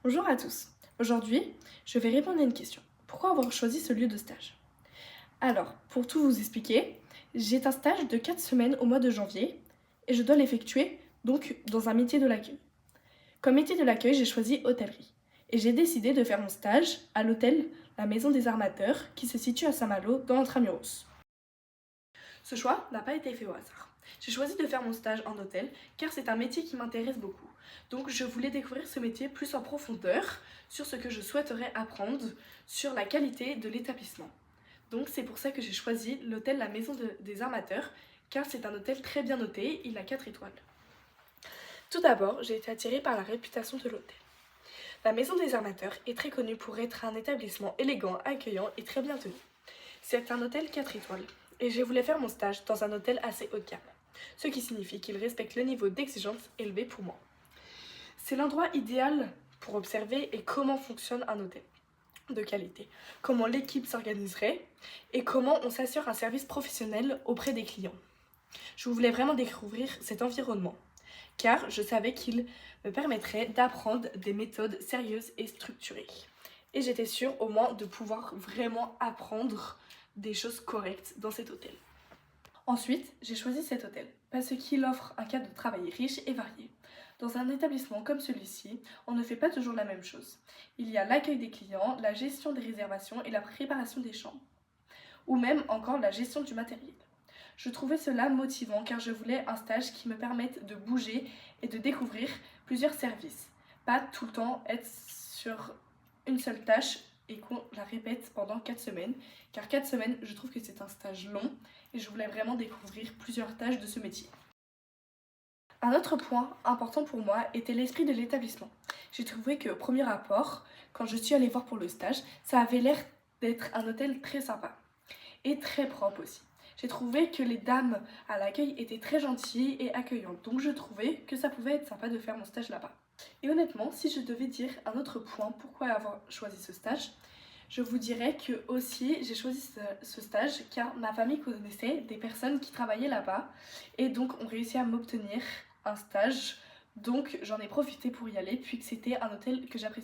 Bonjour à tous. Aujourd'hui, je vais répondre à une question. Pourquoi avoir choisi ce lieu de stage? Alors, pour tout vous expliquer, j'ai un stage de 4 semaines au mois de janvier et je dois l'effectuer donc dans un métier de l'accueil. Comme métier de l'accueil, j'ai choisi hôtellerie et j'ai décidé de faire mon stage à l'hôtel La Maison des Armateurs qui se situe à Saint-Malo dans l'Intramuros. Ce choix n'a pas été fait au hasard. J'ai choisi de faire mon stage en hôtel car c'est un métier qui m'intéresse beaucoup. Donc je voulais découvrir ce métier plus en profondeur sur ce que je souhaiterais apprendre, sur la qualité de l'établissement. Donc c'est pour ça que j'ai choisi l'hôtel La Maison des Armateurs car c'est un hôtel très bien noté, il a 4 étoiles. Tout d'abord, j'ai été attirée par la réputation de l'hôtel. La Maison des Armateurs est très connue pour être un établissement élégant, accueillant et très bien tenu. C'est un hôtel 4 étoiles et je voulais faire mon stage dans un hôtel assez haut de gamme, ce qui signifie qu'il respecte le niveau d'exigence élevé pour moi. C'est l'endroit idéal pour observer et comment fonctionne un hôtel de qualité, comment l'équipe s'organiserait et comment on s'assure un service professionnel auprès des clients. Je voulais vraiment découvrir cet environnement car je savais qu'il me permettrait d'apprendre des méthodes sérieuses et structurées. Et j'étais sûre au moins de pouvoir vraiment apprendre des choses correctes dans cet hôtel. Ensuite, j'ai choisi cet hôtel parce qu'il offre un cadre de travail riche et varié. Dans un établissement comme celui-ci, on ne fait pas toujours la même chose. Il y a l'accueil des clients, la gestion des réservations et la préparation des chambres, ou même encore la gestion du matériel. Je trouvais cela motivant car je voulais un stage qui me permette de bouger et de découvrir plusieurs services. Pas tout le temps être sur une seule tâche et qu'on la répète pendant 4 semaines. Car 4 semaines, je trouve que c'est un stage long et je voulais vraiment découvrir plusieurs tâches de ce métier. Un autre point important pour moi était l'esprit de l'établissement. J'ai trouvé que au premier rapport, quand je suis allée voir pour le stage, ça avait l'air d'être un hôtel très sympa et très propre aussi. J'ai trouvé que les dames à l'accueil étaient très gentilles et accueillantes, donc je trouvais que ça pouvait être sympa de faire mon stage là-bas. Et honnêtement, si je devais dire un autre point pourquoi avoir choisi ce stage, je vous dirais que aussi j'ai choisi ce stage car ma famille connaissait des personnes qui travaillaient là-bas et donc ont réussi à m'obtenir un stage. Donc j'en ai profité pour y aller puisque c'était un hôtel que j'appréciais.